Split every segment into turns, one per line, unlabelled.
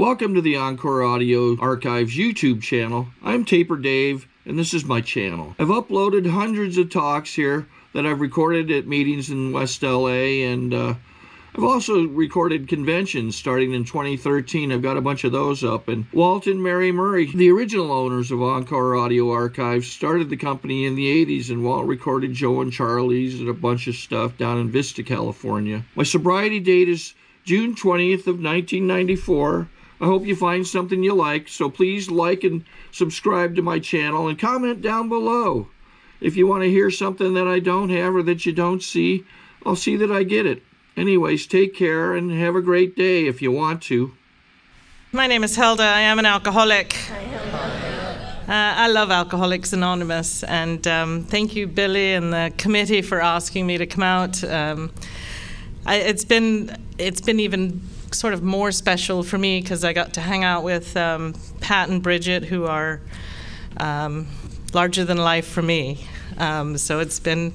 Welcome to the Encore Audio Archives YouTube channel. I'm Taper Dave, and this is my channel. I've uploaded hundreds of talks here that I've recorded at meetings in West LA, and I've also recorded conventions starting in 2013. I've got a bunch of those up. And Walt and Mary Murray, the original owners of Encore Audio Archives, started the company in the 80s, and Walt recorded Joe and Charlie's and a bunch of stuff down in Vista, California. My sobriety date is June 20th of 1994. I hope you find something you like, so please like and subscribe to my channel and comment down below. If you want to hear something that I don't have or that you don't see, I'll see that I get it. Anyways, take care and have a great day if you want to.
My name is Hilda. I am an alcoholic. I love Alcoholics Anonymous, and thank you, Billy, and the committee for asking me to come out. It's been even sort of more special for me because I got to hang out with Pat and Bridget, who are larger than life for me. So it's been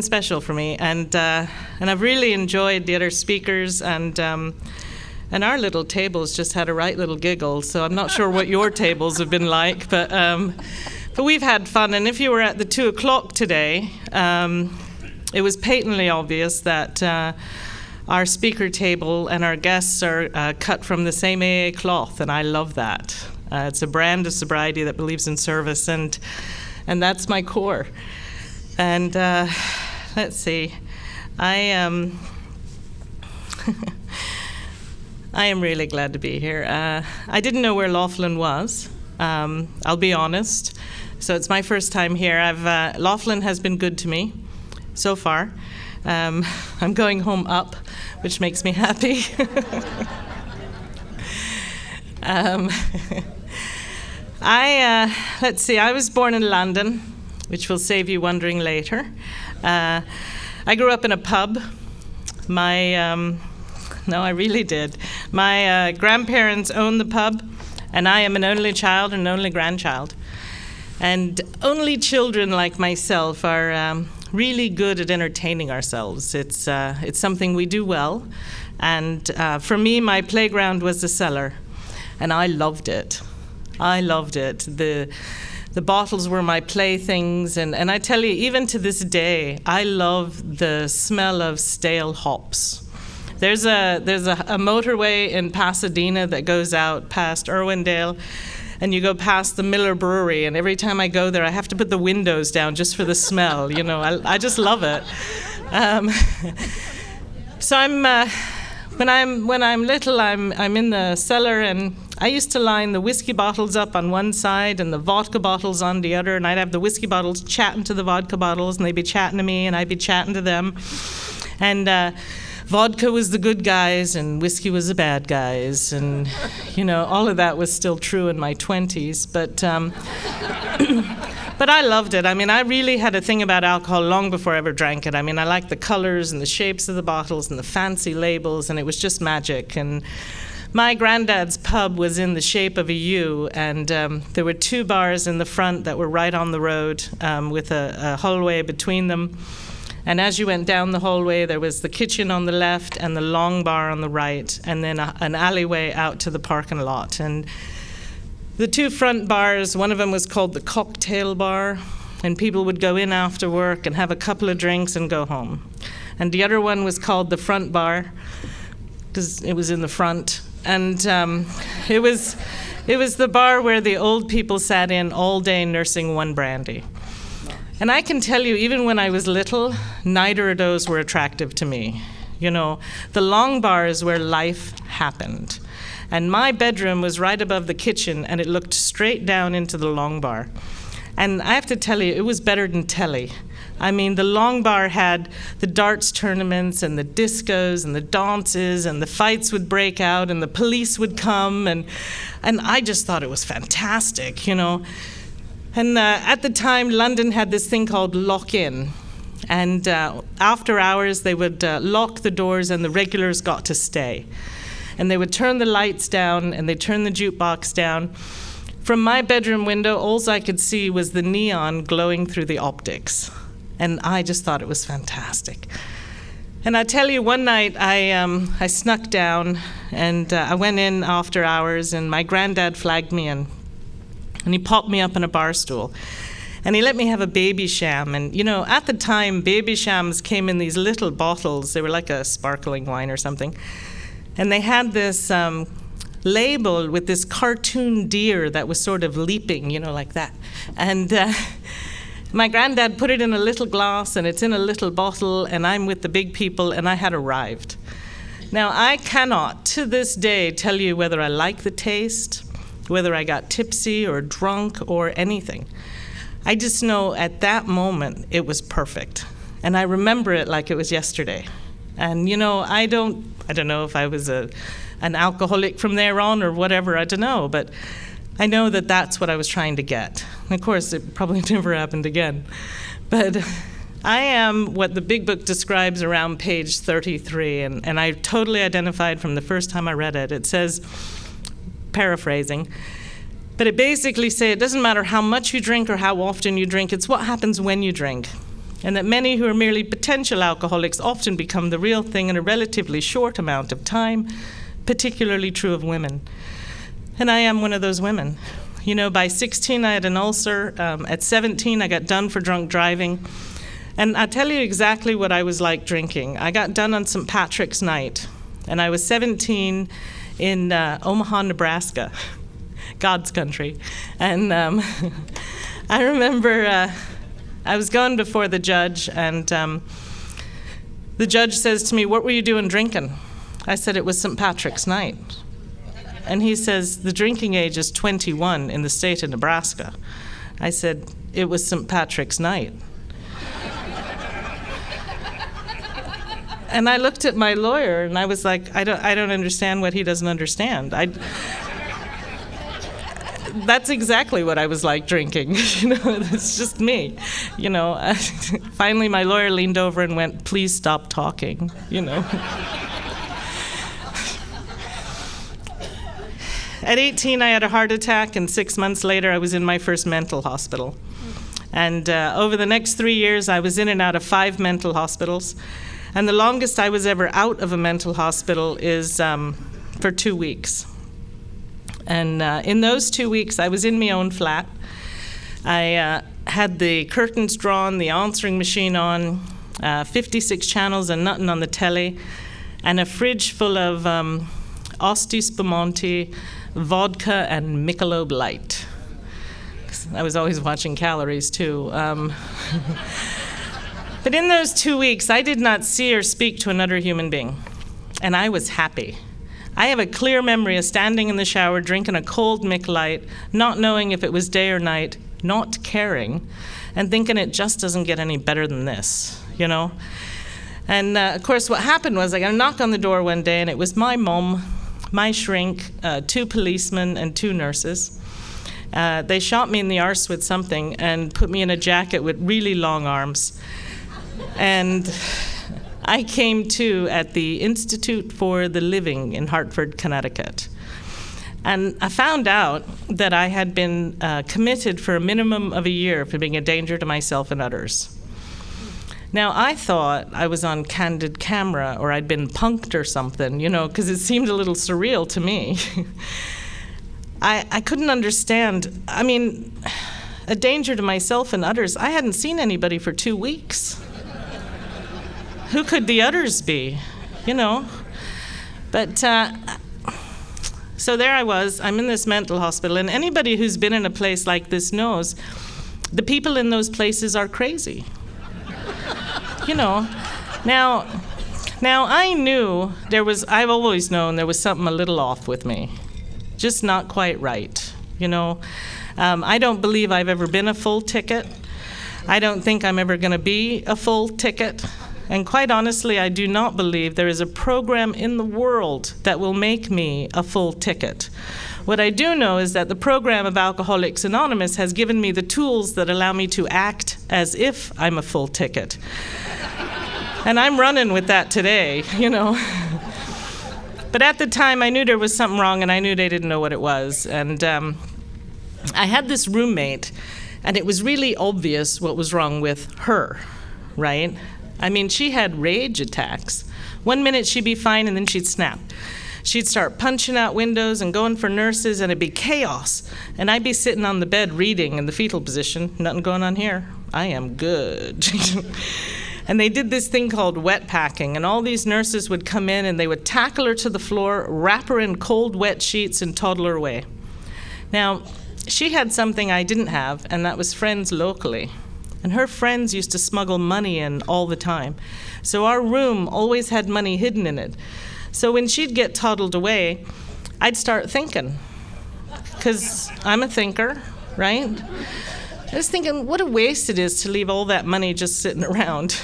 special for me, and I've really enjoyed the other speakers, and our little tables just had a right little giggle. So I'm not sure what your tables have been like, but we've had fun. And if you were at the 2 o'clock today, it was patently obvious that our speaker table and our guests are cut from the same AA cloth, and I love that. It's a brand of sobriety that believes in service, and that's my core. And let's see, I am really glad to be here. I didn't know where Laughlin was. I'll be honest. So it's my first time here. Laughlin has been good to me so far. I'm going home up, which makes me happy. Let's see, I was born in London, which will save you wondering later. I grew up in a pub. No, I really did. My grandparents owned the pub, and I am an only child and only grandchild. And only children like myself are really good at entertaining ourselves. It's something we do well. And for me, my playground was the cellar, and I loved it. I loved it. The bottles were my playthings, and I tell you, even to this day, I love the smell of stale hops. There's a motorway in Pasadena that goes out past Irwindale, and you go past the Miller Brewery, and every time I go there, I have to put the windows down just for the smell. You know, I just love it. So when I'm little, I'm in the cellar, and I used to line the whiskey bottles up on one side and the vodka bottles on the other, and I'd have the whiskey bottles chatting to the vodka bottles, and they'd be chatting to me, and I'd be chatting to them. And vodka was the good guys, and whiskey was the bad guys, and you know, all of that was still true in my 20s. But I loved it. I mean, I really had a thing about alcohol long before I ever drank it. I mean, I liked the colors and the shapes of the bottles and the fancy labels, and it was just magic. And my granddad's pub was in the shape of a U, and there were 2 bars in the front that were right on the road with a hallway between them. And as you went down the hallway, there was the kitchen on the left and the long bar on the right, and then an alleyway out to the parking lot. And the 2 front bars, one of them was called the cocktail bar, and people would go in after work and have a couple of drinks and go home. And the other one was called the front bar, because it was in the front. And it was the bar where the old people sat in all day nursing 1 brandy. And I can tell you, even when I was little, neither of those were attractive to me. You know, the long bar is where life happened. And my bedroom was right above the kitchen, and it looked straight down into the long bar. And I have to tell you, it was better than telly. I mean, the long bar had the darts tournaments and the discos and the dances, and the fights would break out and the police would come, and I just thought it was fantastic, you know. And at the time, London had this thing called lock-in. And after hours, they would lock the doors, and the regulars got to stay. And they would turn the lights down, and they'd turn the jukebox down. From my bedroom window, all I could see was the neon glowing through the optics. And I just thought it was fantastic. And I tell you, one night I snuck down, and I went in after hours, and my granddad flagged me in. And he popped me up in a bar stool. And he let me have a baby sham. And, you know, at the time, baby shams came in these little bottles. They were like a sparkling wine or something. And they had this label with this cartoon deer that was sort of leaping, you know, like that. And my granddad put it in a little glass, and it's in a little bottle, and I'm with the big people, and I had arrived. Now, I cannot, to this day, tell you whether I like the taste, whether I got tipsy or drunk or anything. I just know at that moment it was perfect. And I remember it like it was yesterday. And, you know, I don't know if I was an alcoholic from there on or whatever, I don't know, but I know that that's what I was trying to get. And of course, it probably never happened again. But I am what the Big Book describes around page 33, and I totally identified from the first time I read it. It says, paraphrasing, but it basically says it doesn't matter how much you drink or how often you drink, it's what happens when you drink. And that many who are merely potential alcoholics often become the real thing in a relatively short amount of time, particularly true of women. And I am one of those women. You know, by 16 I had an ulcer. At 17 I got done for drunk driving. And I tell you exactly what I was like drinking. I got done on St. Patrick's night, and I was 17 in Omaha, Nebraska, God's country. And I remember I was going before the judge, and the judge says to me, "What were you doing drinking?" I said, "It was St. Patrick's night." And he says, "The drinking age is 21 in the state of Nebraska." I said, "It was St. Patrick's night." And I looked at my lawyer, and I was like, I don't understand what he doesn't understand. That's exactly what I was like drinking. You know, it's just me. You know, finally my lawyer leaned over and went, "Please stop talking," you know. At 18, I had a heart attack, and 6 months later, I was in my first mental hospital. And over the next 3 years, I was in and out of 5 mental hospitals. And the longest I was ever out of a mental hospital is for 2 weeks. And in those 2 weeks, I was in my own flat. I had the curtains drawn, the answering machine on, 56 channels and nothing on the telly, and a fridge full of Asti Spumante, vodka, and Michelob Light. I was always watching calories, too. But in those 2 weeks, I did not see or speak to another human being, and I was happy. I have a clear memory of standing in the shower, drinking a cold Mick Light, not knowing if it was day or night, not caring, and thinking it just doesn't get any better than this, you know? And of course, what happened was I got a knock on the door one day, and it was my mom, my shrink, 2 policemen, and 2 nurses. They shot me in the arse with something and put me in a jacket with really long arms. And I came to at the Institute for the Living in Hartford, Connecticut. And I found out that I had been committed for a minimum of a year for being a danger to myself and others. Now, I thought I was on candid camera or I'd been punked or something, you know, because it seemed a little surreal to me. I couldn't understand. I mean, a danger to myself and others. I hadn't seen anybody for 2 weeks. Who could the others be, you know? But so there I was. I'm in this mental hospital, and anybody who's been in a place like this knows the people in those places are crazy. You know, now I knew I've always known there was something a little off with me, just not quite right, you know. I don't believe I've ever been a full ticket. I don't think I'm ever going to be a full ticket. And quite honestly, I do not believe there is a program in the world that will make me a full ticket. What I do know is that the program of Alcoholics Anonymous has given me the tools that allow me to act as if I'm a full ticket. And I'm running with that today, you know. But at the time, I knew there was something wrong, and I knew they didn't know what it was. And I had this roommate, and it was really obvious what was wrong with her, right? I mean, she had rage attacks. One minute she'd be fine and then she'd snap. She'd start punching out windows and going for nurses, and it'd be chaos. And I'd be sitting on the bed reading in the fetal position. Nothing going on here. I am good. And they did this thing called wet packing, and all these nurses would come in and they would tackle her to the floor, wrap her in cold, wet sheets, and toddle her away. Now, she had something I didn't have, and that was friends locally. And her friends used to smuggle money in all the time. So our room always had money hidden in it. So when she'd get toddled away, I'd start thinking, because I'm a thinker, right? I was thinking, what a waste it is to leave all that money just sitting around.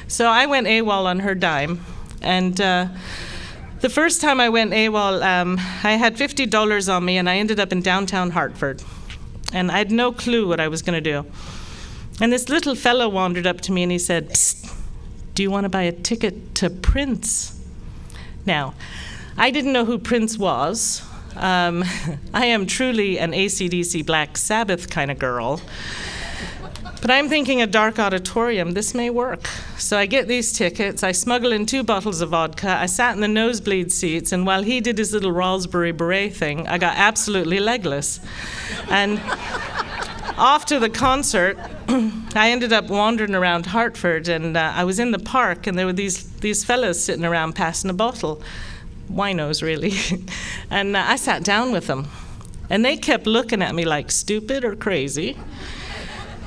So I went AWOL on her dime. And the first time I went AWOL, I had $50 on me, and I ended up in downtown Hartford. And I had no clue what I was going to do. And this little fellow wandered up to me, and he said, "Psst, do you want to buy a ticket to Prince?" Now, I didn't know who Prince was. I am truly an AC/DC Black Sabbath kind of girl. But I'm thinking a dark auditorium, this may work. So I get these tickets, I smuggle in 2 bottles of vodka, I sat in the nosebleed seats, and while he did his little Raspberry Beret thing, I got absolutely legless. And after the concert, I ended up wandering around Hartford, and I was in the park, and there were these fellas sitting around passing a bottle. Winos, really. And I sat down with them. And they kept looking at me like stupid or crazy.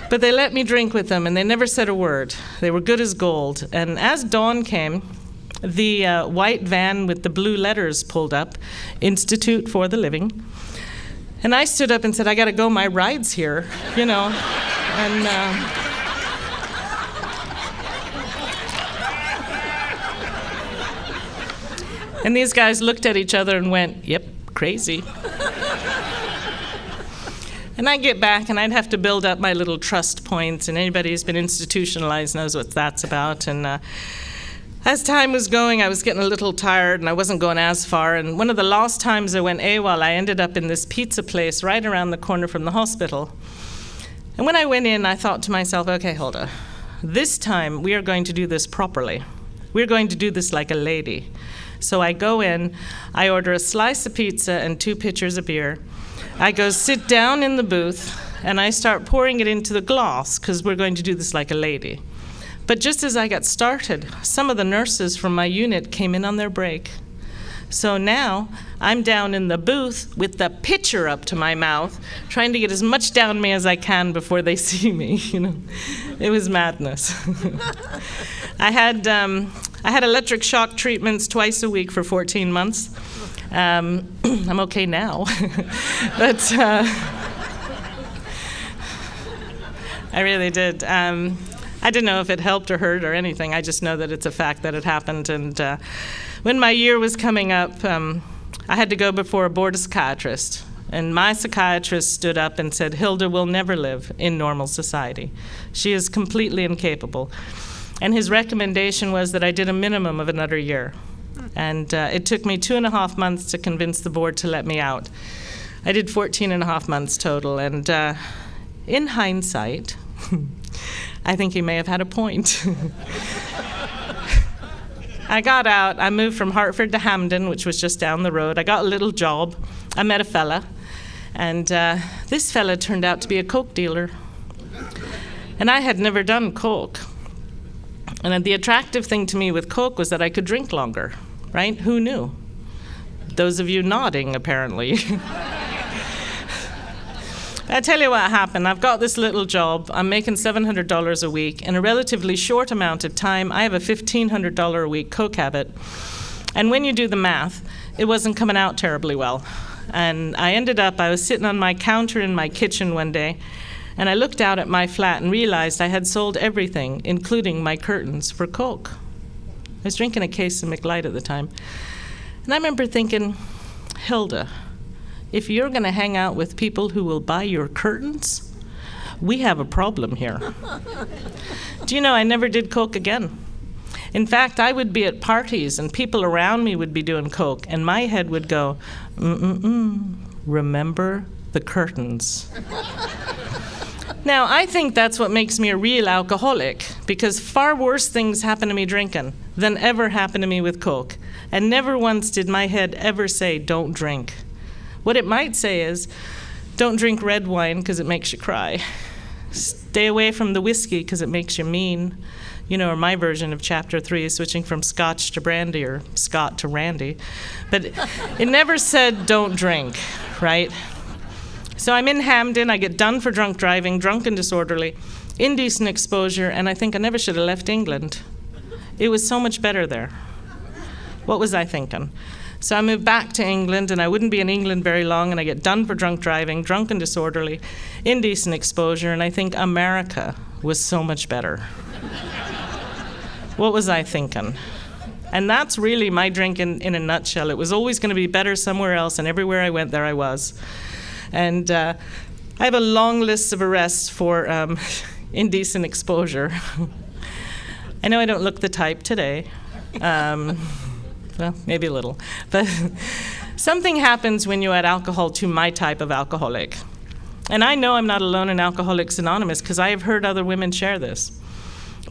But they let me drink with them, and they never said a word. They were good as gold. And as dawn came, the white van with the blue letters pulled up, Institute for the Living. And I stood up and said, I got to go, my ride's here, you know. And and these guys looked at each other and went, yep, crazy. And I'd get back, and I'd have to build up my little trust points, and anybody who's been institutionalized knows what that's about. And as time was going, I was getting a little tired, and I wasn't going as far. And one of the last times I went AWOL, I ended up in this pizza place right around the corner from the hospital. And when I went in, I thought to myself, okay, Hilda, this time we are going to do this properly. We're going to do this like a lady. So I go in, I order a slice of pizza and 2 pitchers of beer. I go sit down in the booth, and I start pouring it into the glass, because we're going to do this like a lady. But just as I got started, some of the nurses from my unit came in on their break. So now I'm down in the booth with the pitcher up to my mouth, trying to get as much down me as I can before they see me. You know, it was madness. I had electric shock treatments twice a week for 14 months. I'm okay now, but I really did. I didn't know if it helped or hurt or anything. I just know that it's a fact that it happened. And when my year was coming up, I had to go before a board of psychiatrists. And my psychiatrist stood up and said, Hilda will never live in normal society. She is completely incapable. And his recommendation was that I did a minimum of another year. And it took me 2.5 months to convince the board to let me out. I did 14.5 months total. And in hindsight, I think he may have had a point. I got out. I moved from Hartford to Hamden, which was just down the road. I got a little job. I met a fella. And this fella turned out to be a coke dealer. And I had never done coke. And the attractive thing to me with coke was that I could drink longer, right? Who knew? Those of you nodding, apparently. I tell you what happened. I've got this little job. I'm making $700 a week. In a relatively short amount of time, I have a $1,500 a week coke habit. And when you do the math, it wasn't coming out terribly well. And I was sitting on my counter in my kitchen one day, and I looked out at my flat and realized I had sold everything, including my curtains, for coke. I was drinking a case of McLight at the time. And I remember thinking, Hilda, if you're going to hang out with people who will buy your curtains, we have a problem here. Do you know, I never did coke again. In fact, I would be at parties and people around me would be doing coke, and my head would go, remember the curtains. Now, I think that's what makes me a real alcoholic, because far worse things happen to me drinking than ever happened to me with Coke. And never once did my head ever say, don't drink. What it might say is, don't drink red wine because it makes you cry. Stay away from the whiskey because it makes you mean. You know, or my version of chapter 3 is switching from Scotch to brandy or Scott to Randy. But it never said don't drink, right? So I'm in Hamden, I get done for drunk driving, drunk and disorderly, indecent exposure, and I think I never should have left England. It was so much better there. What was I thinking? So I moved back to England, and I wouldn't be in England very long, and I get done for drunk driving, drunk and disorderly, indecent exposure, and I think America was so much better. What was I thinking? And that's really my drinking in a nutshell. It was always going to be better somewhere else, and everywhere I went, there I was. And I have a long list of arrests for indecent exposure. I know I don't look the type today. Well, maybe a little. But something happens when you add alcohol to my type of alcoholic. And I know I'm not alone in Alcoholics Anonymous because I have heard other women share this.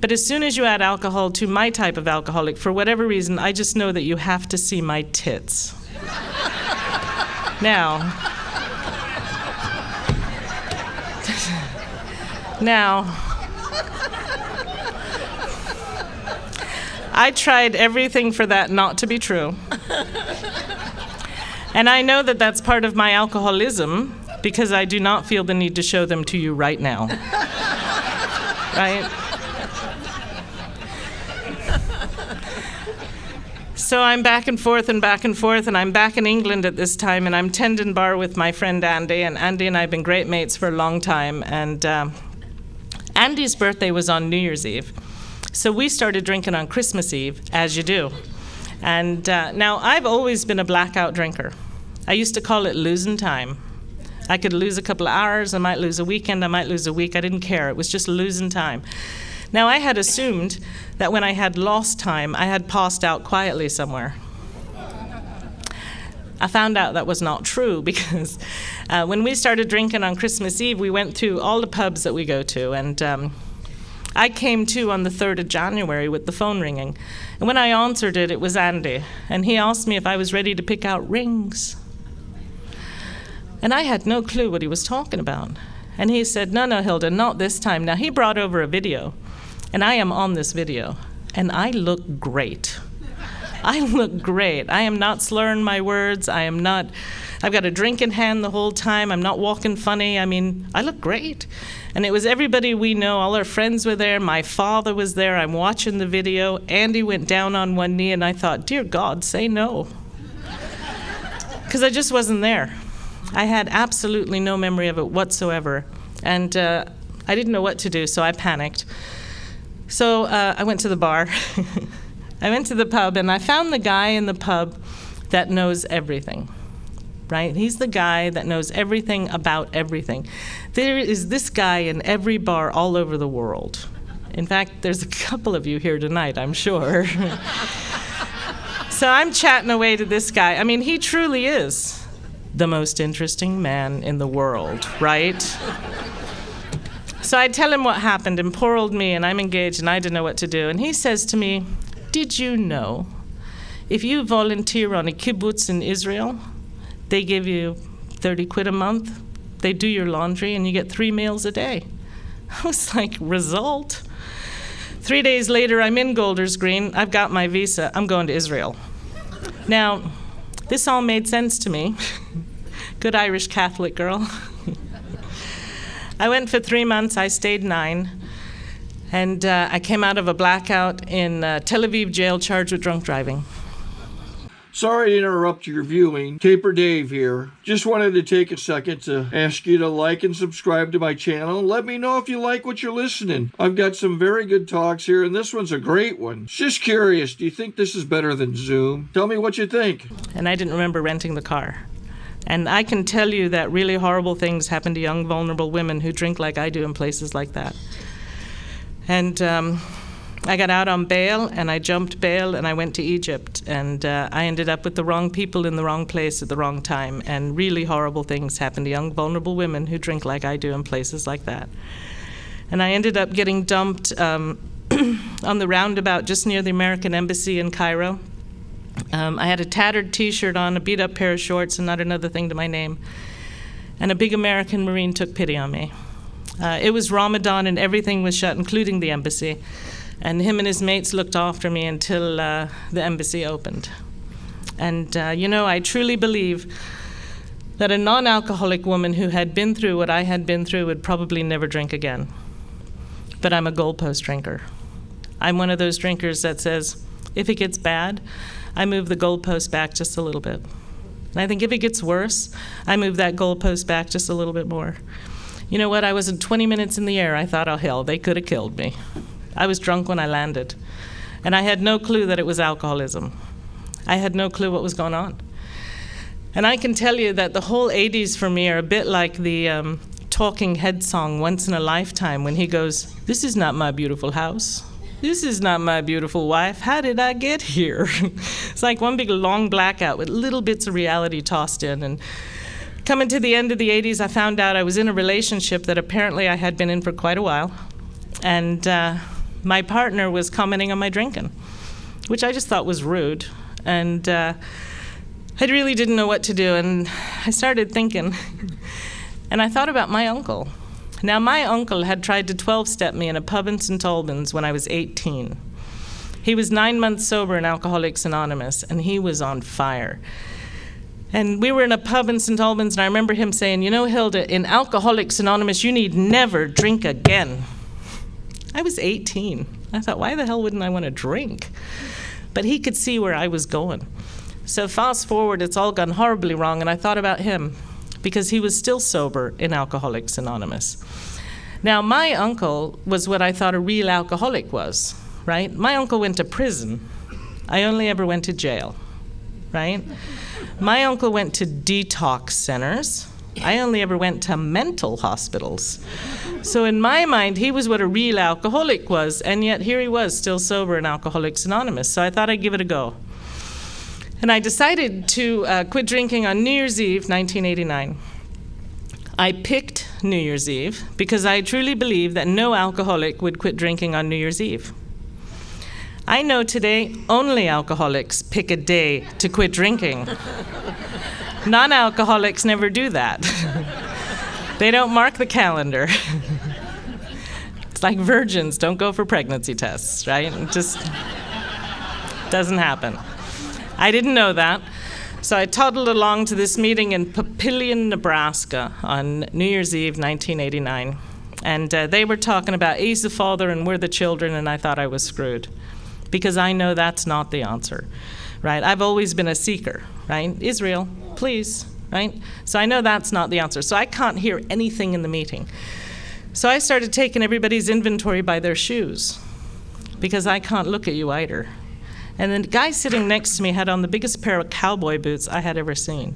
But as soon as you add alcohol to my type of alcoholic, for whatever reason, I just know that you have to see my tits. Now, I tried everything for that not to be true. And I know that that's part of my alcoholism because I do not feel the need to show them to you right now. Right? So I'm back and forth, and I'm back in England at this time, and I'm tending bar with my friend Andy, and Andy and I have been great mates for a long time, and Andy's birthday was on New Year's Eve. So we started drinking on Christmas Eve, as you do. And now, I've always been a blackout drinker. I used to call it losing time. I could lose a couple of hours, I might lose a weekend, I might lose a week, I didn't care. It was just losing time. Now, I had assumed that when I had lost time, I had passed out quietly somewhere. I found out that was not true because when we started drinking on Christmas Eve, we went to all the pubs that we go to, and I came to on the 3rd of January with the phone ringing. And when I answered it, it was Andy. And he asked me if I was ready to pick out rings. And I had no clue what he was talking about. And he said, no, Hilda, not this time. Now, he brought over a video. And I am on this video. And I look great. I look great. I am not slurring my words. I've got a drink in hand the whole time. I'm not walking funny. I mean, I look great. And it was everybody we know. All our friends were there. My father was there. I'm watching the video. Andy went down on one knee, and I thought, dear God, say no. Because I just wasn't there. I had absolutely no memory of it whatsoever. And I didn't know what to do, so I panicked. So I went to the bar. I went to the pub, and I found the guy in the pub that knows everything. Right? He's the guy that knows everything about everything. There is this guy in every bar all over the world. In fact, there's a couple of you here tonight, I'm sure. So I'm chatting away to this guy. I mean, he truly is the most interesting man in the world, right? So I tell him what happened, and poor old me, and I'm engaged, and I didn't know what to do. And he says to me, did you know if you volunteer on a kibbutz in Israel, they give you 30 quid a month, they do your laundry, and you get 3 meals a day. I was like, result? 3 days later, I'm in Golders Green, I've got my visa, I'm going to Israel. Now, this all made sense to me. Good Irish Catholic girl. I went for 3 months, I stayed 9, and I came out of a blackout in Tel Aviv jail charged with drunk driving.
Sorry to interrupt your viewing. Taper Dave here. Just wanted to take a second to ask you to like and subscribe to my channel. Let me know if you like what you're listening. I've got some very good talks here, and this one's a great one. Just curious, do you think this is better than Zoom? Tell me what you think.
And I didn't remember renting the car. And I can tell you that really horrible things happen to young, vulnerable women who drink like I do in places like that. And I got out on bail, and I jumped bail, and I went to Egypt. And I ended up with the wrong people in the wrong place at the wrong time. And really horrible things happen to young, vulnerable women who drink like I do in places like that. And I ended up getting dumped on the roundabout just near the American Embassy in Cairo. I had a tattered T-shirt on, a beat-up pair of shorts, and not another thing to my name. And a big American Marine took pity on me. It was Ramadan, and everything was shut, including the embassy. And him and his mates looked after me until the embassy opened. And, I truly believe that a non-alcoholic woman who had been through what I had been through would probably never drink again. But I'm a goalpost drinker. I'm one of those drinkers that says, if it gets bad, I move the goalpost back just a little bit. And I think if it gets worse, I move that goalpost back just a little bit more. You know what? I was in 20 minutes in the air. I thought, oh, hell, they could have killed me. I was drunk when I landed. And I had no clue that it was alcoholism. I had no clue what was going on. And I can tell you that the whole 80s for me are a bit like the Talking Head song, Once in a Lifetime, when he goes, "This is not my beautiful house. This is not my beautiful wife. How did I get here?" It's like one big long blackout with little bits of reality tossed in. And coming to the end of the 80s, I found out I was in a relationship that apparently I had been in for quite a while. And my partner was commenting on my drinking, which I just thought was rude. And I really didn't know what to do. And I started thinking, and I thought about my uncle. Now, my uncle had tried to 12-step me in a pub in St. Albans when I was 18. He was 9 months sober in Alcoholics Anonymous, and he was on fire. And we were in a pub in St. Albans, and I remember him saying, "You know, Hilda, in Alcoholics Anonymous, you need never drink again." I was 18. I thought, why the hell wouldn't I want to drink? But he could see where I was going. So fast forward, it's all gone horribly wrong, and I thought about him because he was still sober in Alcoholics Anonymous. Now, my uncle was what I thought a real alcoholic was, right? My uncle went to prison. I only ever went to jail, right? My uncle went to detox centers. I only ever went to mental hospitals. So in my mind, he was what a real alcoholic was, and yet here he was, still sober in Alcoholics Anonymous. So I thought I'd give it a go. And I decided to quit drinking on New Year's Eve, 1989. I picked New Year's Eve because I truly believe that no alcoholic would quit drinking on New Year's Eve. I know today only alcoholics pick a day to quit drinking. Non-alcoholics never do that. They don't mark the calendar. It's like virgins don't go for pregnancy tests, right? It just doesn't happen. I didn't know that. So I toddled along to this meeting in Papillion, Nebraska on New Year's Eve, 1989. And they were talking about He's the Father and we're the children, and I thought I was screwed. Because I know that's not the answer, right? I've always been a seeker, right? Israel, please, right? So I know that's not the answer. So I can't hear anything in the meeting. So I started taking everybody's inventory by their shoes because I can't look at you either. And the guy sitting next to me had on the biggest pair of cowboy boots I had ever seen.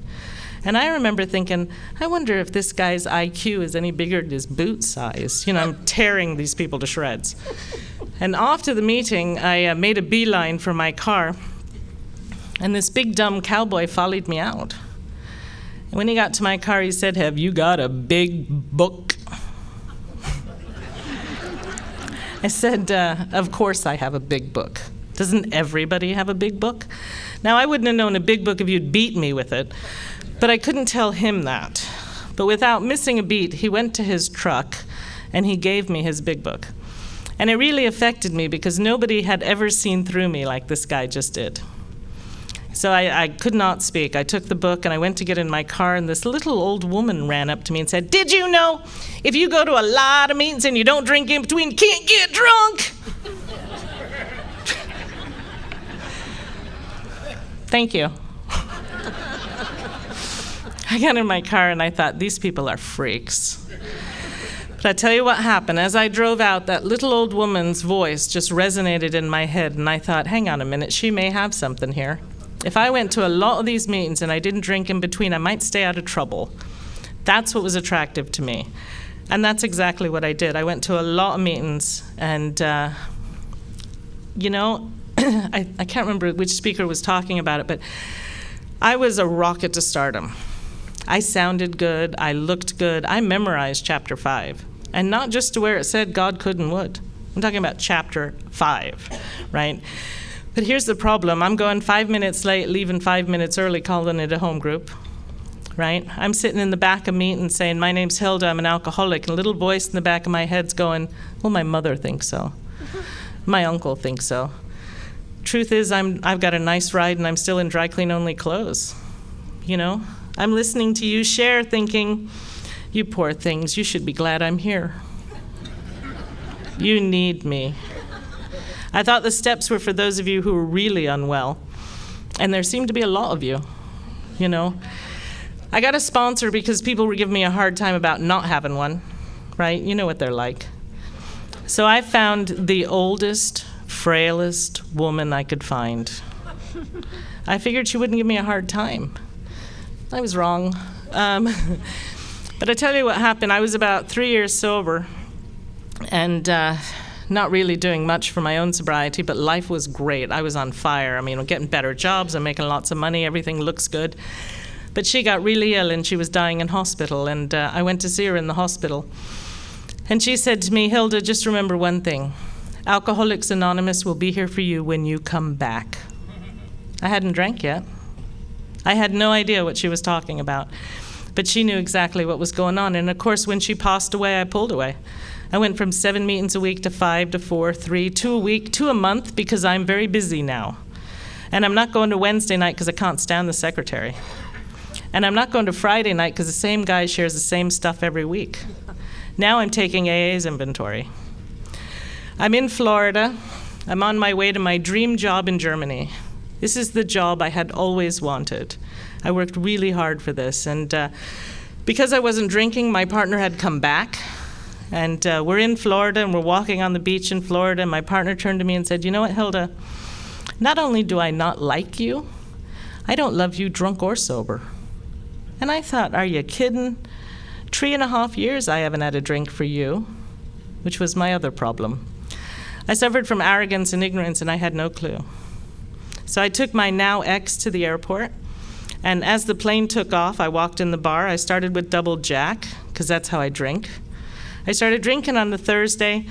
And I remember thinking, I wonder if this guy's IQ is any bigger than his boot size. You know, I'm tearing these people to shreds. And after the meeting, I made a beeline for my car, and this big dumb cowboy followed me out. And when he got to my car, he said, "Have you got a big book?" I said, "Of course I have a big book. Doesn't everybody have a big book?" Now, I wouldn't have known a big book if you'd beat me with it, but I couldn't tell him that. But without missing a beat, he went to his truck, and he gave me his big book. And it really affected me because nobody had ever seen through me like this guy just did. So I could not speak. I took the book and I went to get in my car, and this little old woman ran up to me and said, "Did you know if you go to a lot of meetings and you don't drink in between, you can't get drunk?" Thank you. I got in my car and I thought, these people are freaks. But I tell you what happened. As I drove out, that little old woman's voice just resonated in my head, and I thought, hang on a minute, she may have something here. If I went to a lot of these meetings and I didn't drink in between, I might stay out of trouble. That's what was attractive to me. And that's exactly what I did. I went to a lot of meetings, and you know, I can't remember which speaker was talking about it, but I was a rocket to stardom. I sounded good, I looked good, I memorized chapter 5. And not just to where it said God could and would. I'm talking about chapter 5, right? But here's the problem. I'm going 5 minutes late, leaving 5 minutes early, calling it a home group, right? I'm sitting in the back of meetings saying, my name's Hilda, I'm an alcoholic, and a little voice in the back of my head's going, well, my mother thinks so. My uncle thinks so. Truth is, I've got a nice ride, and I'm still in dry clean only clothes, you know? I'm listening to you share, thinking, you poor things, you should be glad I'm here. You need me. I thought the steps were for those of you who were really unwell, and there seemed to be a lot of you, you know. I got a sponsor because people were giving me a hard time about not having one, right? You know what they're like. So I found the oldest, frailest woman I could find. I figured she wouldn't give me a hard time. I was wrong. But I tell you what happened. I was about 3 years sober, and not really doing much for my own sobriety, but life was great. I was on fire. I mean, I'm getting better jobs, I'm making lots of money, everything looks good. But she got really ill, and she was dying in hospital, and I went to see her in the hospital. And she said to me, Hilda, just remember one thing. Alcoholics Anonymous will be here for you when you come back. I hadn't drank yet. I had no idea what she was talking about. But she knew exactly what was going on. And of course, when she passed away, I pulled away. I went from 7 meetings a week to 5 to 4, 3, 2 a week, 2 a month, because I'm very busy now. And I'm not going to Wednesday night because I can't stand the secretary. And I'm not going to Friday night because the same guy shares the same stuff every week. Now I'm taking AA's inventory. I'm in Florida. I'm on my way to my dream job in Germany. This is the job I had always wanted. I worked really hard for this. And because I wasn't drinking, my partner had come back. And we're in Florida, and we're walking on the beach in Florida, and my partner turned to me and said, you know what, Hilda? Not only do I not like you, I don't love you drunk or sober. And I thought, are you kidding? 3.5 years I haven't had a drink for you, which was my other problem. I suffered from arrogance and ignorance, and I had no clue. So I took my now ex to the airport, and as the plane took off, I walked in the bar. I started with double Jack, because that's how I drink. I started drinking on the Thursday.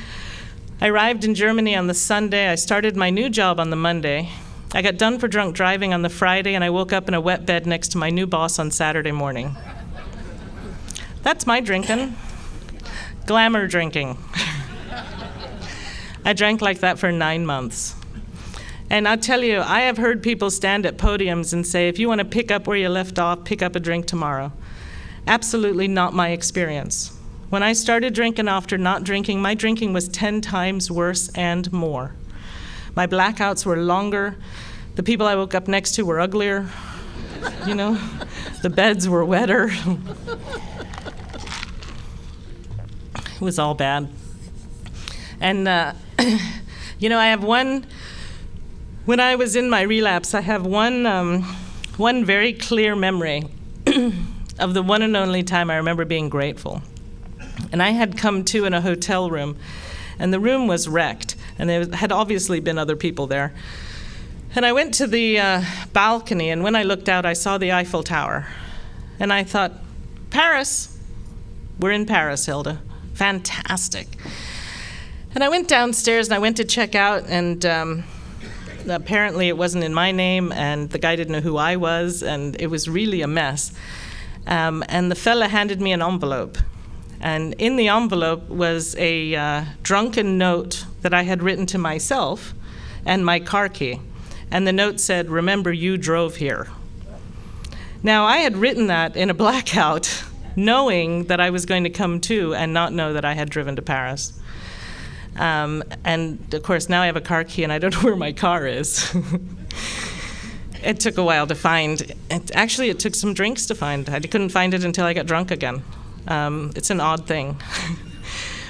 I arrived in Germany on the Sunday. I started my new job on the Monday. I got done for drunk driving on the Friday, and I woke up in a wet bed next to my new boss on Saturday morning. That's my drinking. Glamour drinking. I drank like that for 9 months. And I'll tell you, I have heard people stand at podiums and say, if you want to pick up where you left off, pick up a drink tomorrow. Absolutely not my experience. When I started drinking after not drinking, my drinking was 10 times worse and more. My blackouts were longer. The people I woke up next to were uglier. You know, the beds were wetter. It was all bad. And, you know, I have one, when I was in my relapse, I have one very clear memory of the one and only time I remember being grateful. And I had come to in a hotel room, and the room was wrecked, and there had obviously been other people there. And I went to the balcony, and when I looked out, I saw the Eiffel Tower. And I thought, Paris. We're in Paris, Hilda. Fantastic. And I went downstairs, and I went to check out, and apparently it wasn't in my name, and the guy didn't know who I was, and it was really a mess. And the fella handed me an envelope. And in the envelope was a drunken note that I had written to myself and my car key. And the note said, remember, you drove here. Now, I had written that in a blackout, knowing that I was going to come to and not know that I had driven to Paris. And, of course, now I have a car key, and I don't know where my car is. It took a while to find. Actually, it took some drinks to find. I couldn't find it until I got drunk again. It's an odd thing.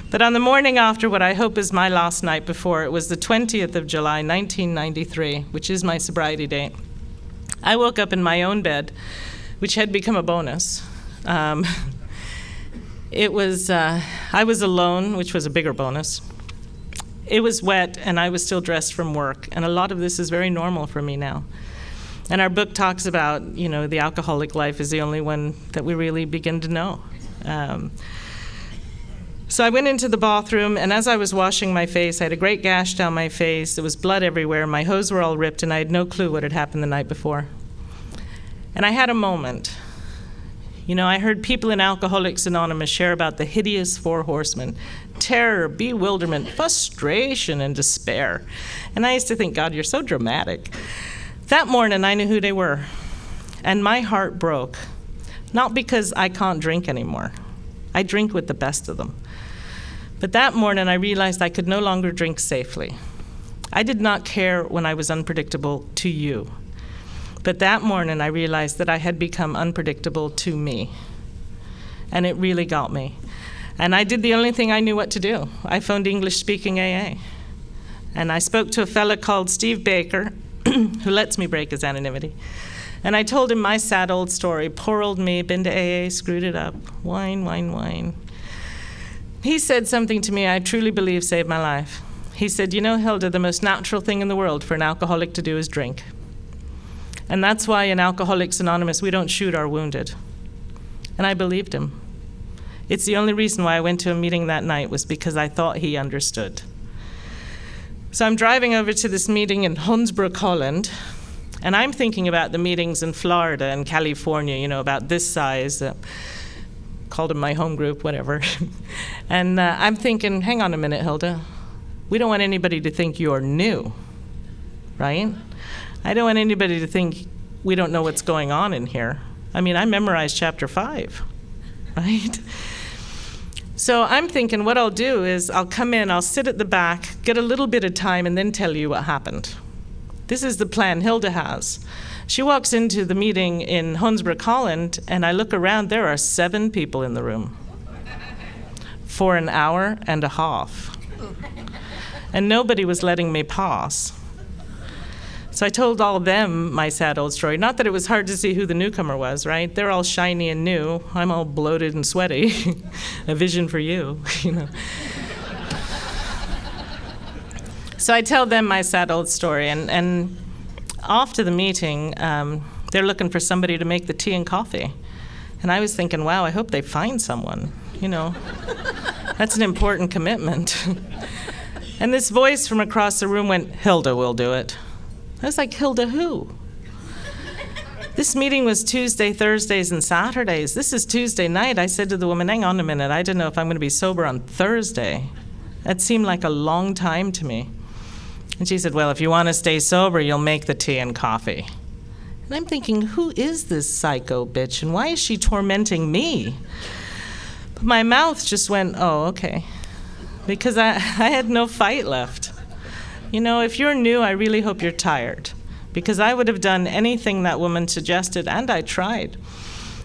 But on the morning after what I hope is my last night before, it was the 20th of July, 1993, which is my sobriety date. I woke up in my own bed, which had become a bonus. It was, I was alone, which was a bigger bonus. It was wet, and I was still dressed from work, and a lot of this is very normal for me now. And our book talks about, the alcoholic life is the only one that we really begin to know. So I went into the bathroom, and as I was washing my face, I had a great gash down my face. There was blood everywhere. My hose were all ripped, and I had no clue what had happened the night before. And I had a moment. I heard people in Alcoholics Anonymous share about the hideous 4 horsemen: terror, bewilderment, frustration, and despair. And I used to think, God, you're so dramatic. That morning, I knew who they were. And my heart broke. Not because I can't drink anymore. I drink with the best of them. But that morning, I realized I could no longer drink safely. I did not care when I was unpredictable to you. But that morning, I realized that I had become unpredictable to me. And it really got me. And I did the only thing I knew what to do. I phoned English-speaking AA. And I spoke to a fella called Steve Baker, who lets me break his anonymity. And I told him my sad old story. Poor old me, been to AA, screwed it up. Wine, wine, wine. He said something to me I truly believe saved my life. He said, Hilda, the most natural thing in the world for an alcoholic to do is drink. And that's why in Alcoholics Anonymous, we don't shoot our wounded. And I believed him. It's the only reason why I went to a meeting that night was because I thought he understood. So I'm driving over to this meeting in Huntsbrook, Holland, and I'm thinking about the meetings in Florida and California, about this size. Called them my home group, whatever. And I'm thinking, hang on a minute, Hilda. We don't want anybody to think you're new, right? I don't want anybody to think we don't know what's going on in here. I memorized chapter 5, right? So I'm thinking what I'll do is I'll come in, I'll sit at the back, get a little bit of time, and then tell you what happened. This is the plan Hilda has. She walks into the meeting in Huntsbrook, Holland, and I look around, there are 7 people in the room for an hour and a half. And nobody was letting me pass. So I told all of them my sad old story. Not that it was hard to see who the newcomer was, right? They're all shiny and new. I'm all bloated and sweaty. A vision for you, So I tell them my sad old story, and after the meeting, they're looking for somebody to make the tea and coffee. And I was thinking, wow, I hope they find someone, That's an important commitment. And this voice from across the room went, Hilda will do it. I was like, Hilda who? This meeting was Tuesday, Thursdays, and Saturdays. This is Tuesday night. I said to the woman, hang on a minute. I don't know if I'm going to be sober on Thursday. That seemed like a long time to me. And she said, well, if you want to stay sober, you'll make the tea and coffee. And I'm thinking, who is this psycho bitch, and why is she tormenting me? But my mouth just went, oh, okay. Because I had no fight left. If you're new, I really hope you're tired. Because I would have done anything that woman suggested, and I tried.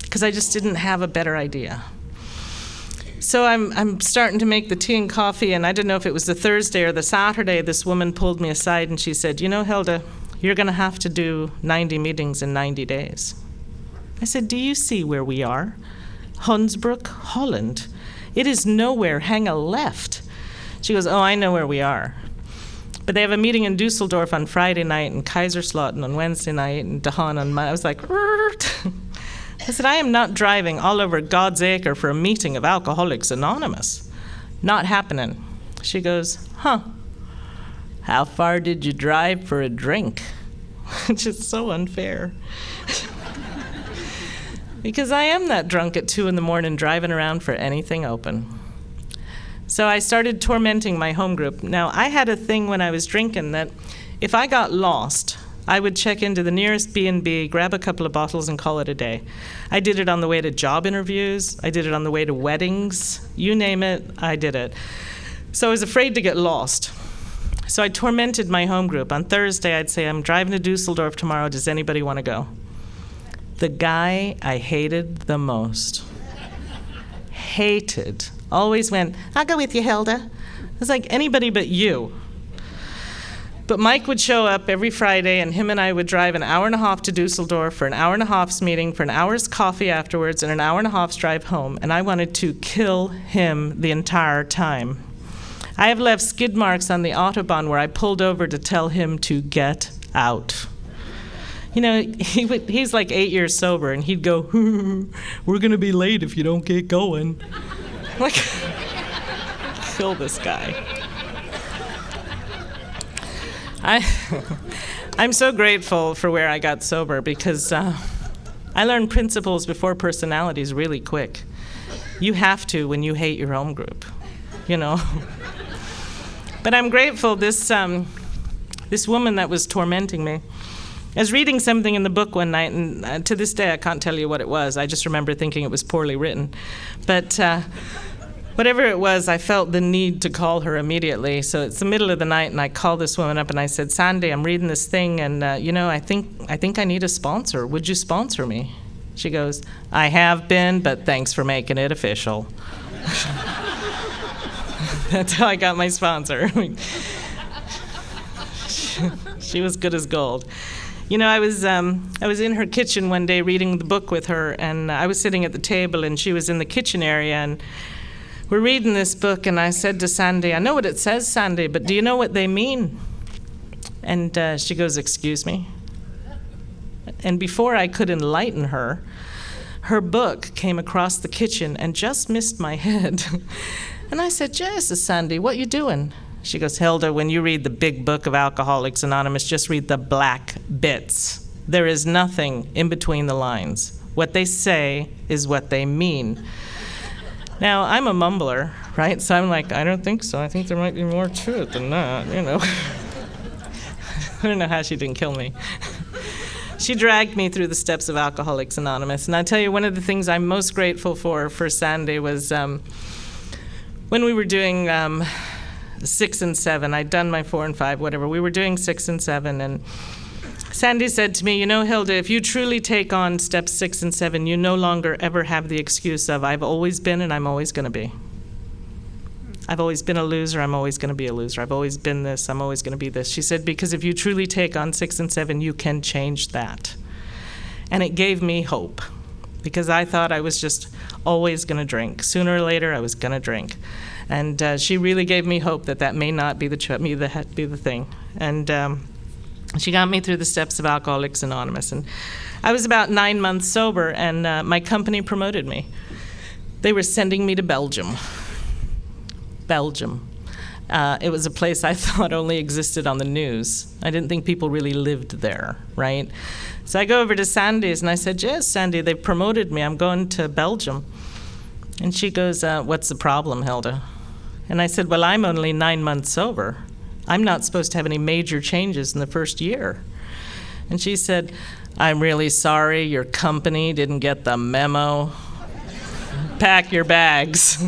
Because I just didn't have a better idea. So I'm starting to make the tea and coffee, and I didn't know if it was the Thursday or the Saturday, this woman pulled me aside and she said, Hilda, you're going to have to do 90 meetings in 90 days. I said, do you see where we are? Huntsbrook, Holland. It is nowhere, hang a left. She goes, oh, I know where we are. But they have a meeting in Dusseldorf on Friday night and Kaiserslautern on Wednesday night and Dahan on Monday. I was like, I said, I am not driving all over God's acre for a meeting of Alcoholics Anonymous. Not happening. She goes, how far did you drive for a drink? Which is so unfair. Because I am that drunk at 2 a.m. driving around for anything open. So I started tormenting my home group. Now, I had a thing when I was drinking that if I got lost, I would check into the nearest B&B, grab a couple of bottles, and call it a day. I did it on the way to job interviews. I did it on the way to weddings. You name it, I did it. So I was afraid to get lost. So I tormented my home group. On Thursday, I'd say, I'm driving to Dusseldorf tomorrow. Does anybody want to go? The guy I hated the most. Hated. Always went, I'll go with you, Hilda. I was like, anybody but you. But Mike would show up every Friday, and him and I would drive an hour and a half to Dusseldorf for an hour and a half's meeting, for an hour's coffee afterwards, and an hour and a half's drive home. And I wanted to kill him the entire time. I have left skid marks on the Autobahn where I pulled over to tell him to get out. You know, he's like 8 years sober, and he'd go, "We're going to be late if you don't get going." Like, kill this guy. I'm so grateful for where I got sober, because I learned principles before personalities really quick. You have to when you hate your home group, you know. But I'm grateful this woman that was tormenting me. I was reading something in the book one night, and to this day I can't tell you what it was. I just remember thinking it was poorly written. But whatever it was, I felt the need to call her immediately. So it's the middle of the night, and I called this woman up and I said, "Sandy, I'm reading this thing, and I think I need a sponsor. Would you sponsor me?" She goes, "I have been, but thanks for making it official." That's how I got my sponsor. She was good as gold. You know, I was in her kitchen one day reading the book with her, and I was sitting at the table, and she was in the kitchen area, and we're reading this book, and I said to Sandy, "I know what it says, Sandy, but do you know what they mean?" And she goes, "Excuse me?" And before I could enlighten her, her book came across the kitchen and just missed my head. And I said, "Jesus, Sandy, what you doing?" She goes, "Hilda, when you read the big book of Alcoholics Anonymous, just read the black bits. There is nothing in between the lines. What they say is what they mean." Now, I'm a mumbler, right? So I'm like, "I don't think so. I think there might be more to it than that, you know." I don't know how she didn't kill me. She dragged me through the steps of Alcoholics Anonymous. And I tell you, one of the things I'm most grateful for Sandy was when we were doing 6 and 7. I'd done my 4 and 5, whatever. We were doing 6 and 7, and Sandy said to me, "You know, Hilda, if you truly take on steps 6 and 7, you no longer ever have the excuse of, I've always been and I'm always going to be. I've always been a loser, I'm always going to be a loser. I've always been this, I'm always going to be this." She said, "Because if you truly take on 6 and 7, you can change that." And it gave me hope, because I thought I was just always going to drink. Sooner or later, I was going to drink. And she really gave me hope that may not be the thing. And she got me through the steps of Alcoholics Anonymous. And I was about 9 months sober, and my company promoted me. They were sending me to Belgium. It was a place I thought only existed on the news. I didn't think people really lived there, right? So I go over to Sandy's, and I said, "Yes, Sandy, they've promoted me. I'm going to Belgium." And she goes, "What's the problem, Hilda?" And I said, "Well, I'm only 9 months sober. I'm not supposed to have any major changes in the first year." And she said, "I'm really sorry, your company didn't get the memo. Pack your bags."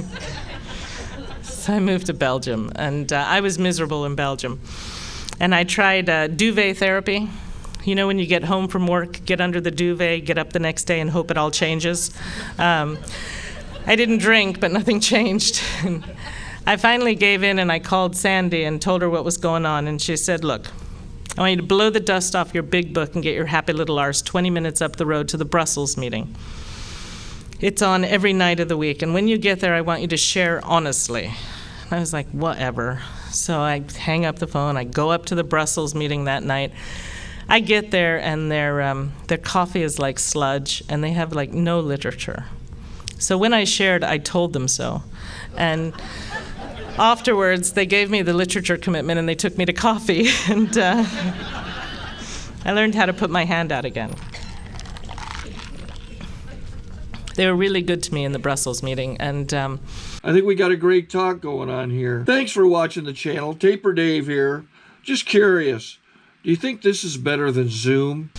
So I moved to Belgium, and I was miserable in Belgium. And I tried duvet therapy. You know, when you get home from work, get under the duvet, get up the next day and hope it all changes. I didn't drink, but nothing changed. I finally gave in, and I called Sandy and told her what was going on. And she said, "Look, I want you to blow the dust off your big book and get your happy little arse 20 minutes up the road to the Brussels meeting. It's on every night of the week. And when you get there, I want you to share honestly." And I was like, whatever. So I hang up the phone. I go up to the Brussels meeting that night. I get there, and their coffee is like sludge, and they have like no literature. So when I shared, I told them so. And afterwards, they gave me the literature commitment, and they took me to coffee. And I learned how to put my hand out again. They were really good to me in the Brussels meeting, and
I think we got a great talk going on here. Thanks for watching the channel. Taper Dave here. Just curious, do you think this is better than Zoom?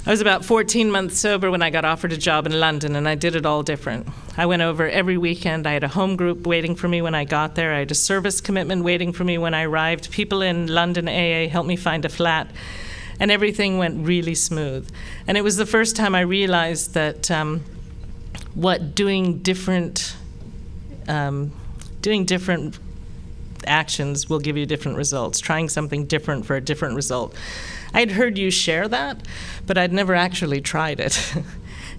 I was about 14 months sober when I got offered a job in London, and I did it all different. I went over every weekend. I had a home group waiting for me when I got there. I had a service commitment waiting for me when I arrived. People in London AA helped me find a flat, and everything went really smooth. And it was the first time I realized that doing different actions will give you different results. Trying something different for a different result. I'd heard you share that, but I'd never actually tried it.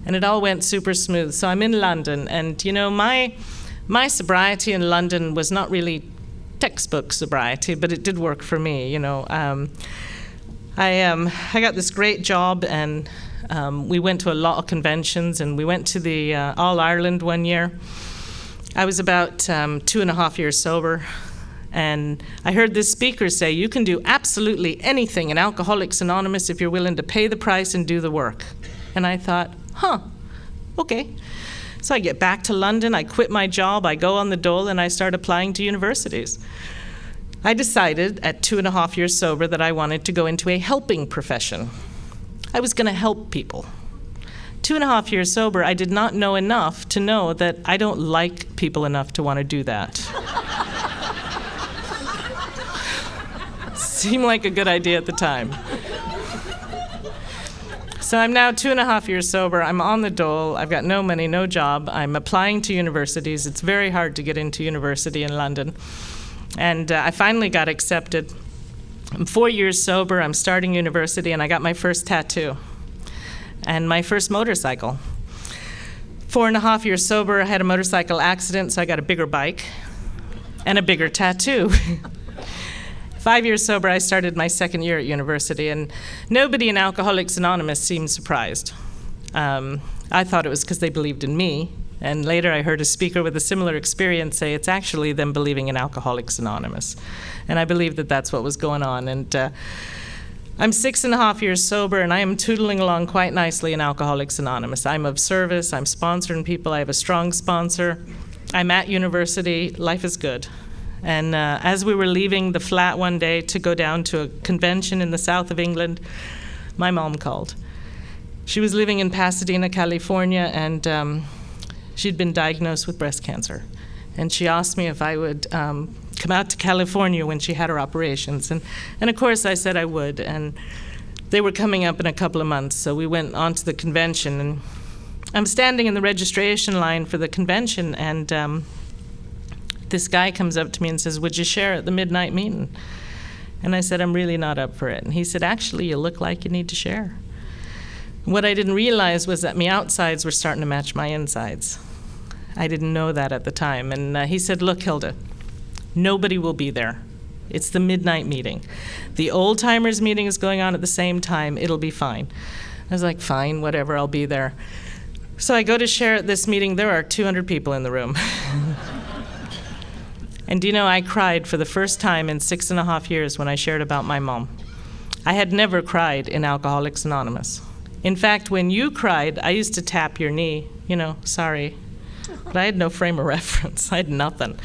And it all went super smooth. So I'm in London, and you know, my sobriety in London was not really textbook sobriety, but it did work for me, you know. I got this great job, and we went to a lot of conventions, and we went to the All Ireland one year. I was about 2.5 years sober, and I heard this speaker say, you can do absolutely anything in Alcoholics Anonymous if you're willing to pay the price and do the work. And I thought, okay. So I get back to London, I quit my job, I go on the dole, and I start applying to universities. I decided at 2.5 years sober that I wanted to go into a helping profession. I was going to help people. 2.5 years sober, I did not know enough to know that I don't like people enough to want to do that. Seemed like a good idea at the time. So I'm now 2.5 years sober. I'm on the dole. I've got no money, no job. I'm applying to universities. It's very hard to get into university in London. And I finally got accepted. I'm 4 years sober. I'm starting university, and I got my first tattoo and my first motorcycle. 4.5 years sober, I had a motorcycle accident, so I got a bigger bike and a bigger tattoo. 5 years sober, I started my second year at university, and nobody in Alcoholics Anonymous seemed surprised. I thought it was because they believed in me, and later I heard a speaker with a similar experience say it's actually them believing in Alcoholics Anonymous. And I believe that that's what was going on. And I'm 6.5 years sober, and I am tootling along quite nicely in Alcoholics Anonymous. I'm of service, I'm sponsoring people, I have a strong sponsor. I'm at university, life is good. And as we were leaving the flat one day to go down to a convention in the south of England, my mom called. She was living in Pasadena, California, and she'd been diagnosed with breast cancer. And she asked me if I would come out to California when she had her operations. And of course I said I would. And they were coming up in a couple of months, so we went on to the convention. And I'm standing in the registration line for the convention, and this guy comes up to me and says, would you share at the midnight meeting? And I said, I'm really not up for it. And he said, actually, you look like you need to share. What I didn't realize was that my outsides were starting to match my insides. I didn't know that at the time. And he said, look, Hilda, nobody will be there. It's the midnight meeting. The old timers meeting is going on at the same time. It'll be fine. I was like, fine, whatever, I'll be there. So I go to share at this meeting. There are 200 people in the room. And do you know, I cried for the first time in 6.5 years when I shared about my mom. I had never cried in Alcoholics Anonymous. In fact, when you cried, I used to tap your knee, you know, sorry. But I had no frame of reference. I had nothing.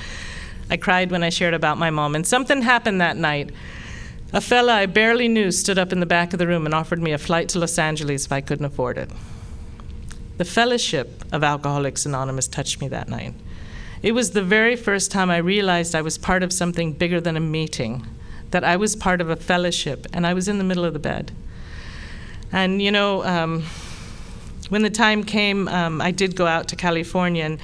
I cried when I shared about my mom. And something happened that night. A fella I barely knew stood up in the back of the room and offered me a flight to Los Angeles if I couldn't afford it. The fellowship of Alcoholics Anonymous touched me that night. It was the very first time I realized I was part of something bigger than a meeting, that I was part of a fellowship, and I was in the middle of the bed. And you know, when the time came, I did go out to California, and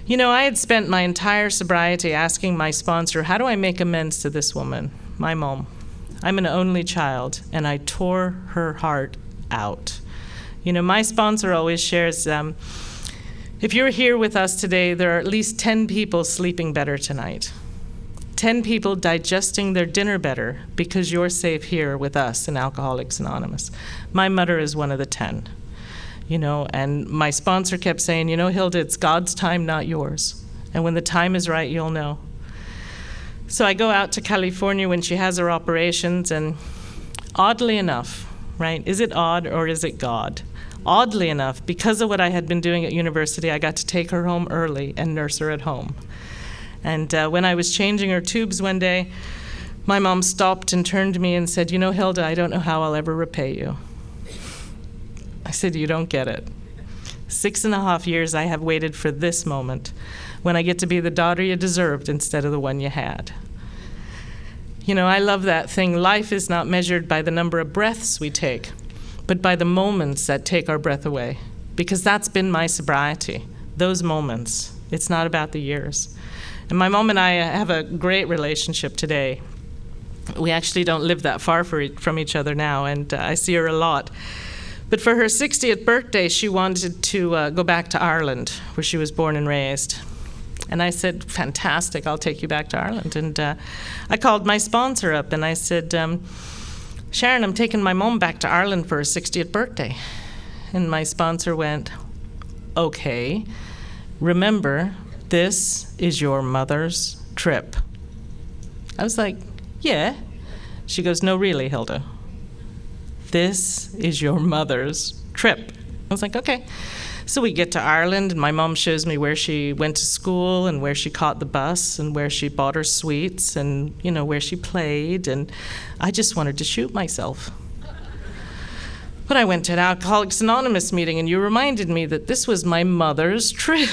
you know, I had spent my entire sobriety asking my sponsor, how do I make amends to this woman, my mom? I'm an only child, and I tore her heart out. You know, my sponsor always shares, if you're here with us today, there are at least 10 people sleeping better tonight. 10 people digesting their dinner better because you're safe here with us in Alcoholics Anonymous. My mother is one of the 10. You know, and my sponsor kept saying, you know, Hilda, it's God's time, not yours. And when the time is right, you'll know. So I go out to California when she has her operations, and oddly enough, right, is it odd or is it God? Oddly enough, because of what I had been doing at university, I got to take her home early and nurse her at home. And when I was changing her tubes one day, my mom stopped and turned to me and said, you know, Hilda, I don't know how I'll ever repay you. I said, you don't get it. 6.5 years I have waited for this moment, when I get to be the daughter you deserved instead of the one you had. You know, I love that thing. Life is not measured by the number of breaths we take, but by the moments that take our breath away. Because that's been my sobriety, those moments. It's not about the years. And my mom and I have a great relationship today. We actually don't live that far from each other now, and I see her a lot. But for her 60th birthday, she wanted to go back to Ireland, where she was born and raised. And I said, fantastic, I'll take you back to Ireland. And I called my sponsor up and I said, Sharon, I'm taking my mom back to Ireland for her 60th birthday. And my sponsor went, okay, remember, this is your mother's trip. I was like, yeah. She goes, no, really, Hilda. This is your mother's trip. I was like, okay. So we get to Ireland, and my mom shows me where she went to school and where she caught the bus and where she bought her sweets and, you know, where she played. And I just wanted to shoot myself. But I went to an Alcoholics Anonymous meeting, and you reminded me that this was my mother's trip.